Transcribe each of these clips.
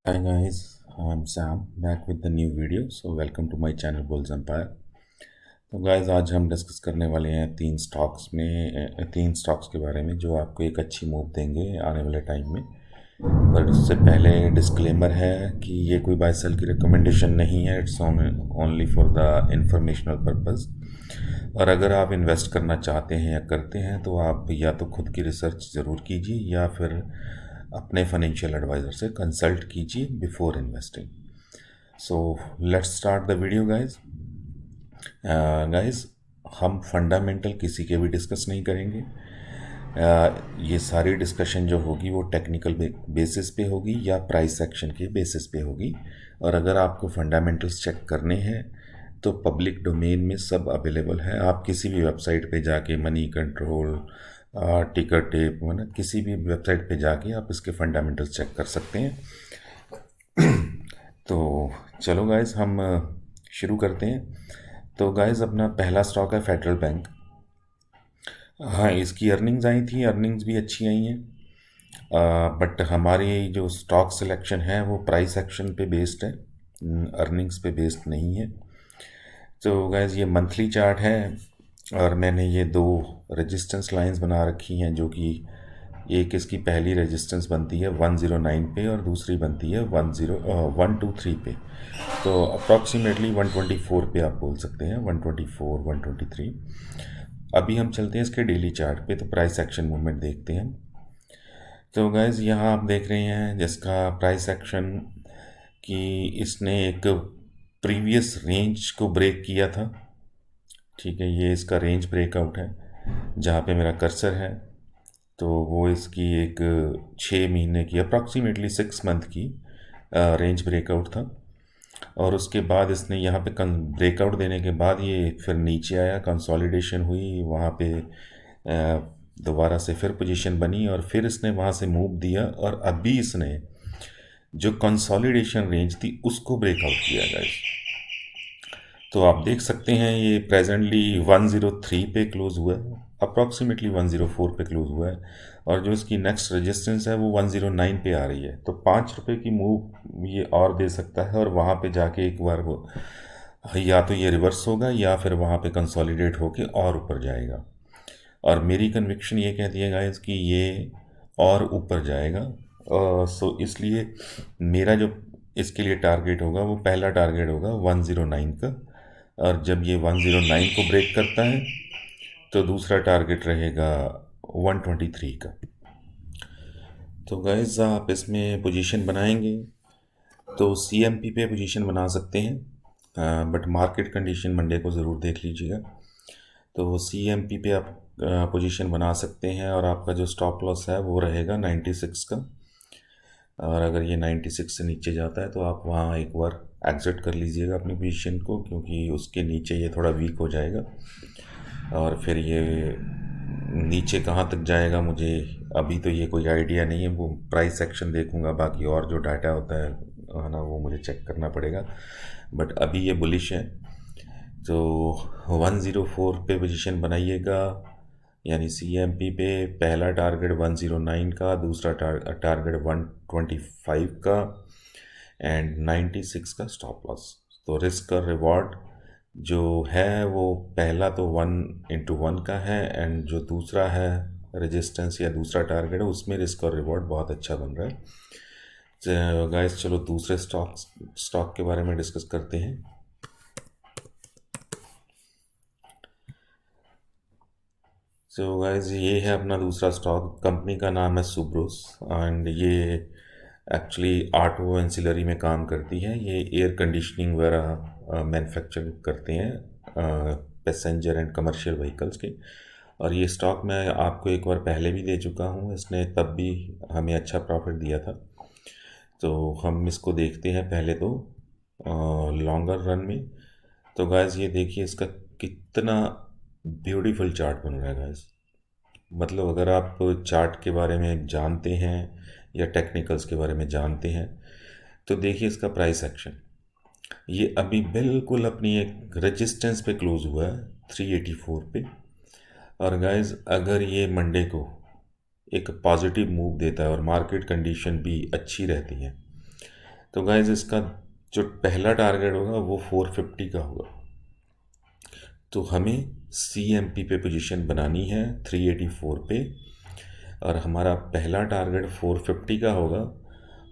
Hi guys, I'm Sam back with the new video. So welcome to my channel Bulls Empire. तो guys आज हम discuss करने वाले हैं तीन स्टॉक्स के बारे में जो आपको एक अच्छी मूव देंगे आने वाले टाइम में। पर उससे पहले डिस्क्लेमर है कि ये कोई बाय सेल की रिकमेंडेशन नहीं है, it's only for the informational purpose. और अगर आप इन्वेस्ट करना चाहते हैं या करते हैं तो आप या तो खुद की रिसर्च ज़रूर कीजिए या फिर अपने फाइनेंशियल एडवाइज़र से कंसल्ट कीजिए before investing. So let's start the video guys. Guys हम फंडामेंटल किसी के भी डिस्कस नहीं करेंगे। ये सारी डिस्कशन जो होगी वो टेक्निकल बेसिस पे होगी या प्राइस एक्शन के बेसिस पे होगी। और अगर आपको फंडामेंटल्स चेक करने हैं तो पब्लिक डोमेन में सब अवेलेबल है। आप किसी भी वेबसाइट पे जाके मनी कंट्रोल, टिकर टेप, मतलब किसी भी वेबसाइट पे जाके आप इसके फंडामेंटल्स चेक कर सकते हैं। तो चलो गाइज हम शुरू करते हैं। तो गाइज अपना पहला स्टॉक है फेडरल बैंक। हाँ, इसकी अर्निंग्स आई थी, अर्निंग्स भी अच्छी आई हैं। बट हमारी जो स्टॉक सिलेक्शन है वो प्राइस एक्शन पे बेस्ड है, अर्निंग्स पे बेस्ड नहीं है। तो गैस ये मंथली चार्ट है और मैंने ये दो रेजिस्टेंस लाइंस बना रखी हैं जो कि एक इसकी पहली रेजिस्टेंस बनती है 109 पे और दूसरी बनती है 123 पे। तो अप्रॉक्सीमेटली 124 पे आप बोल सकते हैं, 124 123। अभी हम चलते हैं इसके डेली चार्ट पे, तो प्राइस एक्शन मूवमेंट देखते हैं। तो गैस यहाँ आप देख रहे हैं जिसका प्राइस एक्शन कि इसने एक प्रीवियस रेंज को ब्रेक किया था। ठीक है, ये इसका रेंज ब्रेकआउट है जहाँ पे मेरा कर्सर है। तो वो इसकी एक 6 महीने की अप्रॉक्सीमेटली 6 मंथ की रेंज ब्रेकआउट था। और उसके बाद इसने यहाँ पे ब्रेकआउट देने के बाद ये फिर नीचे आया, कंसोलिडेशन हुई वहाँ पे, दोबारा से फिर पोजीशन बनी और फिर इसने वहाँ से मूव दिया और अभी इसने जो कंसोलिडेशन रेंज थी उसको ब्रेकआउट किया गाइस। तो आप देख सकते हैं ये प्रेजेंटली 103 पे क्लोज हुआ है, अप्रॉक्सीमेटली 104 पे क्लोज हुआ है। और जो इसकी नेक्स्ट रेजिस्टेंस है वो 109 पे आ रही है। तो ₹5 की मूव ये और दे सकता है और वहाँ पे जाके एक बार वो या तो ये रिवर्स होगा या फिर वहाँ पे कंसोलिडेट होके और ऊपर जाएगा। और मेरी कन्विक्शन ये कहती है गाइस कि ये और ऊपर जाएगा। सो इसलिए मेरा जो इसके लिए टारगेट होगा वो पहला टारगेट होगा 109 का। और जब ये 109 को ब्रेक करता है तो दूसरा टारगेट रहेगा 123 का। तो गाइस आप इसमें पोजीशन बनाएंगे तो CMP पे पोजीशन बना सकते हैं, बट मार्केट कंडीशन मंडे को ज़रूर देख लीजिएगा। तो CMP पे आप पोजीशन बना सकते हैं और आपका जो स्टॉप लॉस है वो रहेगा 96 का। और अगर ये 96 से नीचे जाता है तो आप वहाँ एक बार एग्जिट कर लीजिएगा अपनी पोजीशन को, क्योंकि उसके नीचे ये थोड़ा वीक हो जाएगा। और फिर ये नीचे कहाँ तक जाएगा मुझे अभी तो ये कोई आइडिया नहीं है, वो प्राइस एक्शन देखूंगा, बाकी और जो डाटा होता है ना वो मुझे चेक करना पड़ेगा। बट अभी ये बुलिश है। तो 104 पे पोजीशन बनाइएगा, यानी CMP पे पहला टारगेट 109 का, दूसरा टारगेट 125 का एंड 96 का स्टॉप लॉस। तो रिस्क और रिवॉर्ड जो है वो पहला तो 1:1 का है एंड जो दूसरा है रेजिस्टेंस या दूसरा टारगेट है उसमें रिस्क और रिवॉर्ड बहुत अच्छा बन रहा है। गाइस चलो दूसरे स्टॉक के बारे में डिस्कस करते हैं। सो गाइस ये है अपना दूसरा स्टॉक, कंपनी का नाम है सुब्रोस एंड ये एक्चुअली आटो एंसिलरी में काम करती है। ये एयर कंडीशनिंग वगैरह मैन्युफैक्चर करते हैं, पैसेंजर एंड कमर्शियल व्हीकल्स के। और ये स्टॉक मैं आपको एक बार पहले भी दे चुका हूँ, इसने तब भी हमें अच्छा प्रॉफिट दिया था। तो हम इसको देखते हैं पहले तो लॉन्गर रन में। तो गाइस ये देखिए इसका कितना ब्यूटीफुल चार्ट बन रहा है गाइस। मतलब अगर आप चार्ट के बारे में जानते हैं या टेक्निकल्स के बारे में जानते हैं तो देखिए इसका प्राइस एक्शन। ये अभी बिल्कुल अपनी एक रेजिस्टेंस पे क्लोज हुआ है 384 पे। और गाइस अगर ये मंडे को एक पॉजिटिव मूव देता है और मार्केट कंडीशन भी अच्छी रहती है तो गाइज इसका जो पहला टारगेट होगा वो 450 का होगा। तो हमें CMP पे पोजीशन बनानी है 384 पे, और हमारा पहला टारगेट 450 का होगा।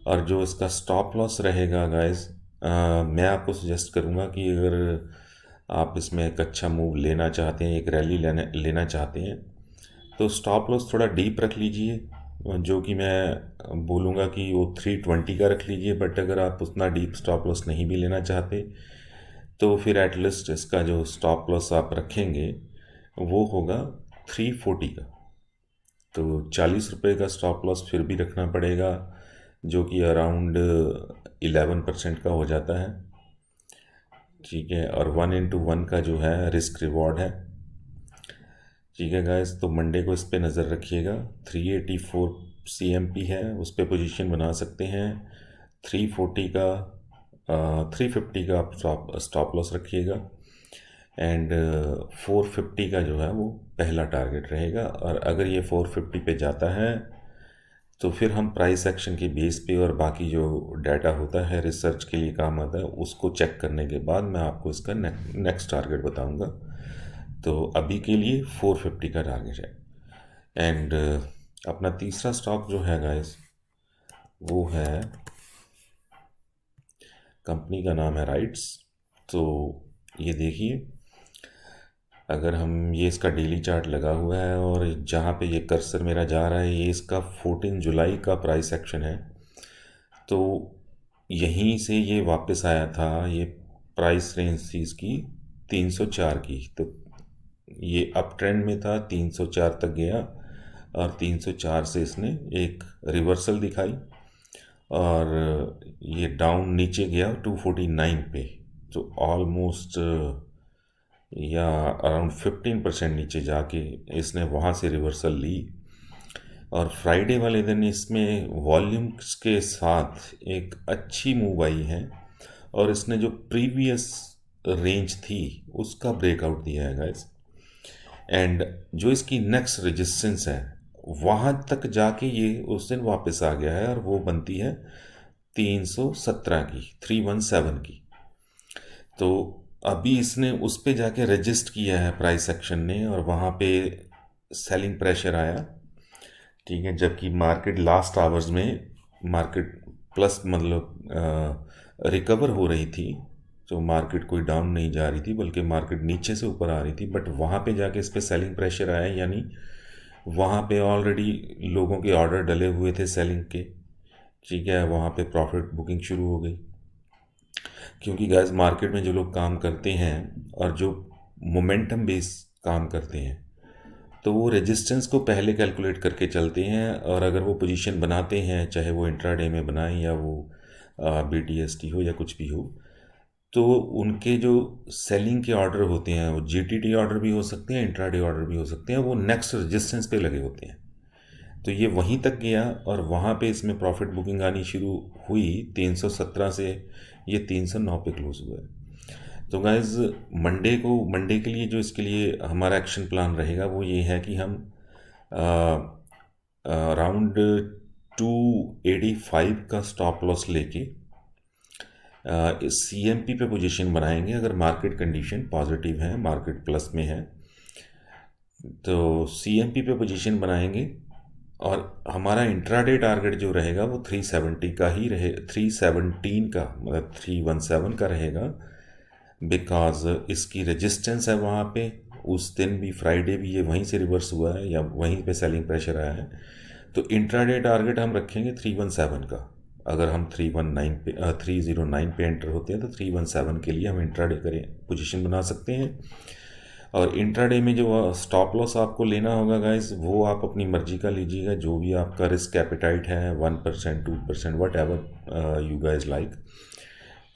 और जो इसका स्टॉप लॉस रहेगा गाइज, मैं आपको सजेस्ट करूँगा कि अगर आप इसमें एक अच्छा मूव लेना चाहते हैं, एक रैली लेना चाहते हैं, तो स्टॉप लॉस थोड़ा डीप रख लीजिए। जो कि मैं बोलूँगा कि वो 320 का रख लीजिए। बट अगर आप उतना डीप स्टॉप लॉस नहीं भी लेना चाहते तो फिर एटलीस्ट इसका जो स्टॉप लॉस आप रखेंगे वो होगा 340 का। तो 40 रुपये का स्टॉप लॉस फिर भी रखना पड़ेगा, जो कि अराउंड 11% का हो जाता है। ठीक है, और 1:1 का जो है रिस्क रिवॉर्ड है। ठीक है गाइस, तो मंडे को इस पे नज़र रखिएगा। 384 CMP है, उस पर पोजीशन बना सकते हैं। 340 का 350 का आप स्टॉप लॉस रखिएगा, एंड 450 का जो है वो पहला टारगेट रहेगा। और अगर ये 450 पे जाता है तो फिर हम प्राइस एक्शन के बेस पे और बाकी जो डाटा होता है रिसर्च के लिए काम आता है उसको चेक करने के बाद मैं आपको इसका नेक्स्ट टारगेट बताऊंगा। तो अभी के लिए 450 का टारगेट है। एंड अपना तीसरा स्टॉक जो है गाइस वो है, कंपनी का नाम है राइट्स। तो ये देखिए, अगर हम ये इसका डेली चार्ट लगा हुआ है और जहाँ पे ये कर्सर मेरा जा रहा है ये इसका 14 जुलाई का प्राइस एक्शन है। तो यहीं से ये वापस आया था, ये प्राइस रेंज थी इसकी 304 की। तो ये अप ट्रेंड में था, 304 तक गया और 304 से इसने एक रिवर्सल दिखाई और ये डाउन नीचे गया 249 पे। तो ऑलमोस्ट या अराउंड 15% नीचे जाके इसने वहाँ से रिवर्सल ली। और फ्राइडे वाले दिन इसमें वॉल्यूम्स के साथ एक अच्छी मूव आई है और इसने जो प्रीवियस रेंज थी उसका ब्रेकआउट दिया है गाइस। एंड जो इसकी नेक्स्ट रेजिस्टेंस है वहाँ तक जाके ये उस दिन वापस आ गया है और वो बनती है 317 की, 317 की। तो अभी इसने उस पे जाके रजिस्ट किया है प्राइस एक्शन ने और वहाँ पे सेलिंग प्रेशर आया। ठीक है, जबकि मार्केट लास्ट आवर्स में मार्केट प्लस मतलब रिकवर हो रही थी। तो मार्केट कोई डाउन नहीं जा रही थी बल्कि मार्केट नीचे से ऊपर आ रही थी। बट वहाँ पे जाके इस पे सेलिंग प्रेशर आया, यानी वहाँ पे ऑलरेडी लोगों के ऑर्डर डले हुए थे सेलिंग के। ठीक है, वहाँ पे प्रॉफिट बुकिंग शुरू हो गई, क्योंकि गैस मार्केट में जो लोग काम करते हैं और जो मोमेंटम बेस काम करते हैं तो वो रेजिस्टेंस को पहले कैलकुलेट करके चलते हैं। और अगर वो पोजीशन बनाते हैं, चाहे वो इंट्राडे में बनाएं या वो BTST हो या कुछ भी हो, तो उनके जो सेलिंग के ऑर्डर होते हैं वो GTT ऑर्डर भी हो सकते हैं, इंट्राडे ऑर्डर भी हो सकते हैं, वो नेक्स्ट रेजिस्टेंस पे लगे होते हैं। तो ये वहीं तक गया और वहाँ पे इसमें प्रॉफिट बुकिंग आनी शुरू हुई 317 से, ये 309 पे क्लोज हुआ है। तो गाइज मंडे के लिए जो इसके लिए हमारा एक्शन प्लान रहेगा वो ये है कि हम अराउंड 285 का स्टॉप लॉस लेके इस CMP पे पोजीशन बनाएंगे। अगर मार्केट कंडीशन पॉजिटिव है, मार्केट प्लस में है, तो CMP पे पोजीशन बनाएंगे। और हमारा इंट्राडे टारगेट जो रहेगा वो 370 का ही रहे, 317 का मतलब 317 का रहेगा। बिकॉज इसकी रेजिस्टेंस है वहाँ पे, उस दिन भी फ्राइडे भी ये वहीं से रिवर्स हुआ है या वहीं पे सेलिंग प्रेशर आया है। तो इंट्राडे टारगेट हम रखेंगे 317 का। अगर हम 319 पे 309 पे एंटर होते हैं तो 317 के लिए हम इंट्राडे करें पोजीशन बना सकते हैं। और इंट्राडे में जो स्टॉप लॉस आपको लेना होगा गाइस वो आप अपनी मर्जी का लीजिएगा, जो भी आपका रिस्क एपिटाइट है, 1% 2% what ever you guys like.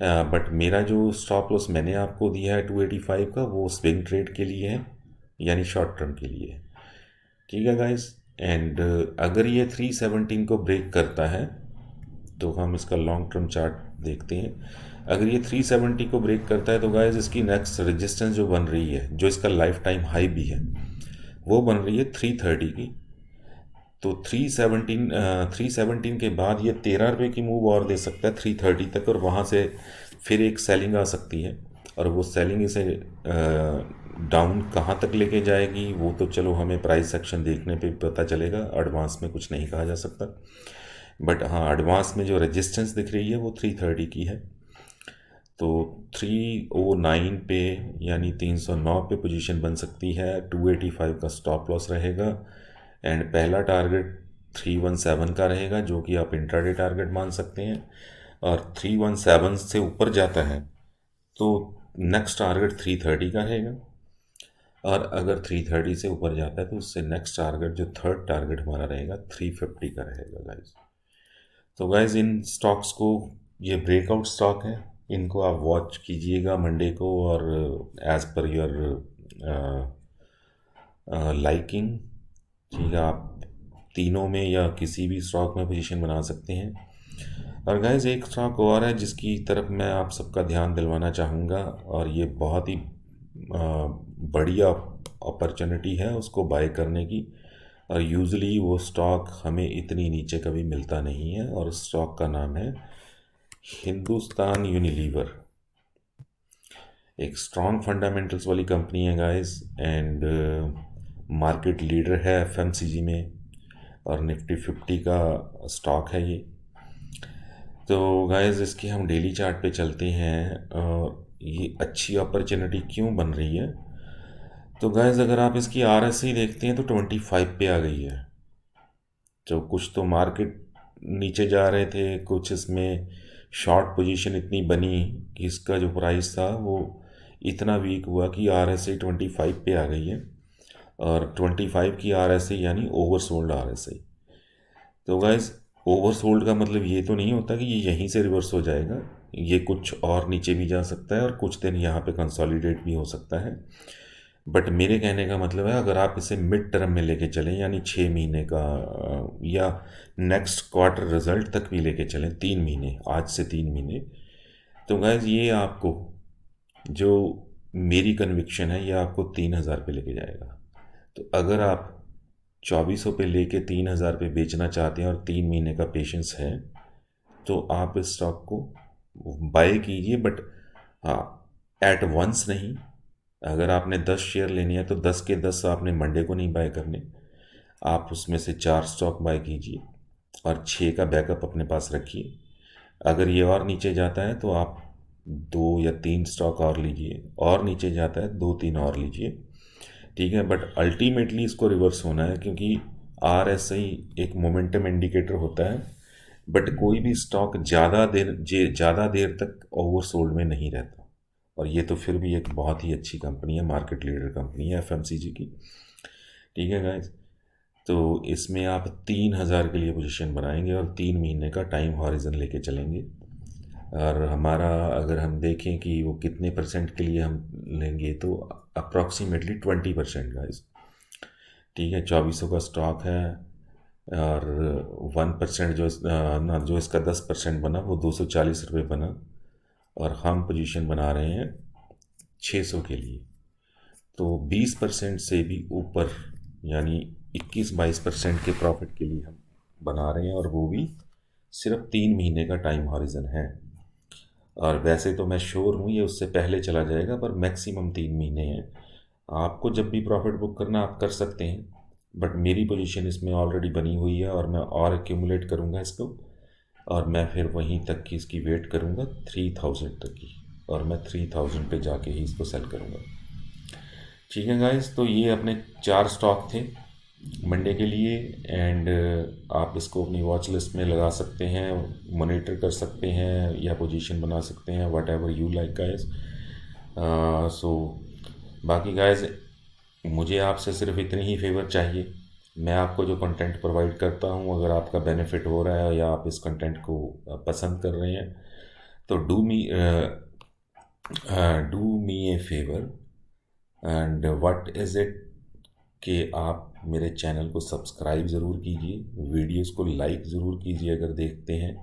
But मेरा जो स्टॉप लॉस मैंने आपको दिया है 285 का, वो स्विंग ट्रेड के लिए है, यानी शॉर्ट टर्म के लिए है। ठीक है गाइस, एंड अगर ये 317 को ब्रेक करता है तो हम इसका लॉन्ग टर्म चार्ट देखते हैं। अगर ये 370 को ब्रेक करता है तो गाइस इसकी नेक्स्ट रेजिस्टेंस जो बन रही है, जो इसका लाइफ टाइम हाई भी है, वो बन रही है 330 की। तो 317 के बाद ये 13 रुपये की मूव और दे सकता है 330 तक, और वहाँ से फिर एक सेलिंग आ सकती है। और वो सेलिंग इसे डाउन कहाँ तक लेके जाएगी वो तो चलो हमें प्राइस सेक्शन देखने पे पता चलेगा, एडवांस में कुछ नहीं कहा जा सकता। बट हाँ, एडवांस में जो रेजिस्टेंस दिख रही है वो 330 की है। तो 309 पे यानी 309 पे पोजीशन बन सकती है। 285 का स्टॉप लॉस रहेगा, एंड पहला टारगेट 317 का रहेगा, जो कि आप इंट्राडे टारगेट मान सकते हैं। और 317 से ऊपर जाता है तो नेक्स्ट टारगेट 330 का रहेगा, और अगर 330 से ऊपर जाता है तो उससे नेक्स्ट टारगेट, जो थर्ड टारगेट हमारा रहेगा, 350 का रहेगा गाइस। तो गाइस इन स्टॉक्स को, ये ब्रेकआउट स्टॉक है, इनको आप वॉच कीजिएगा मंडे को, और एज पर योर लाइकिंग, ठीक है, आप तीनों में या किसी भी स्टॉक में पोजीशन बना सकते हैं। और गाइस एक स्टॉक और है जिसकी तरफ मैं आप सबका ध्यान दिलवाना चाहूँगा, और ये बहुत ही बढ़िया अपॉर्चुनिटी है उसको बाय करने की। और यूजुअली वो स्टॉक हमें इतनी नीचे कभी मिलता नहीं है, और उस स्टॉक का नाम है हिंदुस्तान यूनिलीवर। एक स्ट्रॉन्ग फंडामेंटल्स वाली कंपनी है गाइस, एंड मार्केट लीडर है एफएमसीजी में, और निफ्टी 50 का स्टॉक है ये। तो गाइस इसके हम डेली चार्ट पे चलते हैं, और ये अच्छी अपॉर्चुनिटी क्यों बन रही है। तो गाइस अगर आप इसकी आरएसआई देखते हैं तो 25 पे आ गई है। तो कुछ तो मार्केट नीचे जा रहे थे, कुछ इसमें शॉर्ट पोजीशन इतनी बनी कि इसका जो प्राइस था वो इतना वीक हुआ कि आरएसआई 25 पे आ गई है, और 25 की आरएसआई यानी ओवरसोल्ड आरएसआई। तो गाइस ओवरसोल्ड का मतलब ये तो नहीं होता कि ये यहीं से रिवर्स हो जाएगा, ये कुछ और नीचे भी जा सकता है और कुछ दिन यहाँ पे कंसोलिडेट भी हो सकता है। बट मेरे कहने का मतलब है, अगर आप इसे मिड टर्म में लेके चलें, यानी 6 महीने का या नेक्स्ट क्वार्टर रिजल्ट तक भी लेके चलें, 3 महीने, आज से 3 महीने, तो गाइस ये आपको, जो मेरी कन्विक्शन है, ये आपको 3,000 पे लेके जाएगा। तो अगर आप 2400 पे लेके 3,000 पे बेचना चाहते हैं और 3 महीने का पेशेंस है, तो आप इस स्टॉक को बाय कीजिए। बट हाँ, एट वंस नहीं। अगर आपने 10 शेयर लेने हैं तो 10 के 10 आपने मंडे को नहीं बाय करने, आप उसमें से 4 स्टॉक बाय कीजिए और 6 का बैकअप अपने पास रखिए। अगर ये और नीचे जाता है तो आप 2 या 3 स्टॉक और लीजिए, और नीचे जाता है 2-3 और लीजिए, ठीक है। बट अल्टीमेटली इसको रिवर्स होना है, क्योंकि आरएसआई एक मोमेंटम इंडिकेटर होता है, बट कोई भी स्टॉक ज़्यादा देर तक ओवरसोल्ड में नहीं रहता। और ये तो फिर भी एक बहुत ही अच्छी कंपनी है, मार्केट लीडर कंपनी है एफएमसीजी की, ठीक है गाइज। तो इसमें आप 3,000 के लिए पोजीशन बनाएंगे और 3 महीने का टाइम हॉरिजन लेके चलेंगे। और हमारा, अगर हम देखें कि वो कितने परसेंट के लिए हम लेंगे, तो अप्रॉक्सीमेटली 20% गाइज, ठीक है। 2400 का स्टॉक है, और 1% जो इसका 10% बना वो 240 रुपये बना, और हम पोजीशन बना रहे हैं 600 के लिए। तो 20% से भी ऊपर, यानी 21-22% के प्रॉफिट के लिए हम बना रहे हैं, और वो भी सिर्फ 3 महीने का टाइम हॉरिजन है। और वैसे तो मैं श्योर हूँ ये उससे पहले चला जाएगा, पर मैक्सिमम 3 महीने हैं। आपको जब भी प्रॉफिट बुक करना आप कर सकते हैं, बट मेरी पोजीशन इसमें ऑलरेडी बनी हुई है, और मैं और एक्यूमुलेट करूँगा इसको, और मैं फिर वहीं तक की इसकी वेट करूँगा 3000 तक की, और मैं 3000 पे जाके ही इसको सेल करूँगा, ठीक है गाइस। तो ये अपने 4 स्टॉक थे मंडे के लिए, एंड आप इसको अपनी वॉच लिस्ट में लगा सकते हैं, मॉनिटर कर सकते हैं, या पोजीशन बना सकते हैं, whatever you like guys. So बाकी गाइस, मुझे आपसे सिर्फ इतनी ही फेवर चाहिए। मैं आपको जो कंटेंट प्रोवाइड करता हूँ, अगर आपका बेनिफिट हो रहा है या आप इस कंटेंट को पसंद कर रहे हैं, तो do me A favour, and what is it, कि आप मेरे चैनल को सब्सक्राइब ज़रूर कीजिए, वीडियोस को लाइक ज़रूर कीजिए अगर देखते हैं,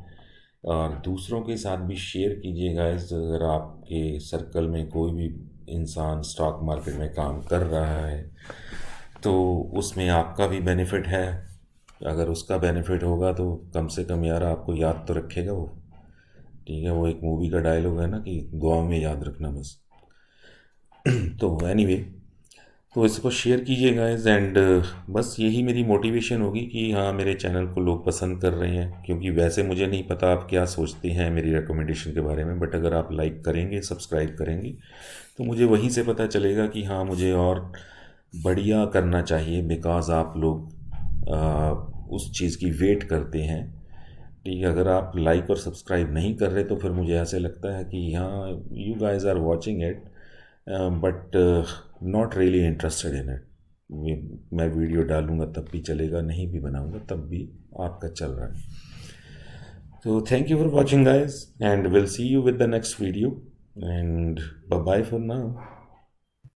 और दूसरों के साथ भी शेयर कीजिए गाइस। अगर आपके सर्कल में कोई भी इंसान स्टॉक मार्केट में काम कर रहा है, तो उसमें आपका भी बेनिफिट है, अगर उसका बेनिफिट होगा तो कम से कम यार आपको याद तो रखेगा वो। ठीक है, वो एक मूवी का डायलॉग है ना कि दुआ में याद रखना बस। तो एनीवे, तो इसको शेयर कीजिए गाइस, एंड बस यही मेरी मोटिवेशन होगी कि हाँ मेरे चैनल को लोग पसंद कर रहे हैं। क्योंकि वैसे मुझे नहीं पता आप क्या सोचते हैं मेरी रिकमेंडेशन के बारे में, बट अगर आप लाइक करेंगे, सब्सक्राइब करेंगे, तो मुझे वहीं से पता चलेगा कि हाँ मुझे और बढ़िया करना चाहिए। बिकॉज़ आप लोग उस चीज़ की वेट करते हैं। ठीक है, अगर आप लाइक और सब्सक्राइब नहीं कर रहे तो फिर मुझे ऐसे लगता है कि हाँ you guys are watching it but not really interested in it. मैं वीडियो डालूंगा तब भी चलेगा, नहीं भी बनाऊंगा तब भी आपका चल रहा है। तो thank you for watching guys, and will see you with the next video, and bye bye for now.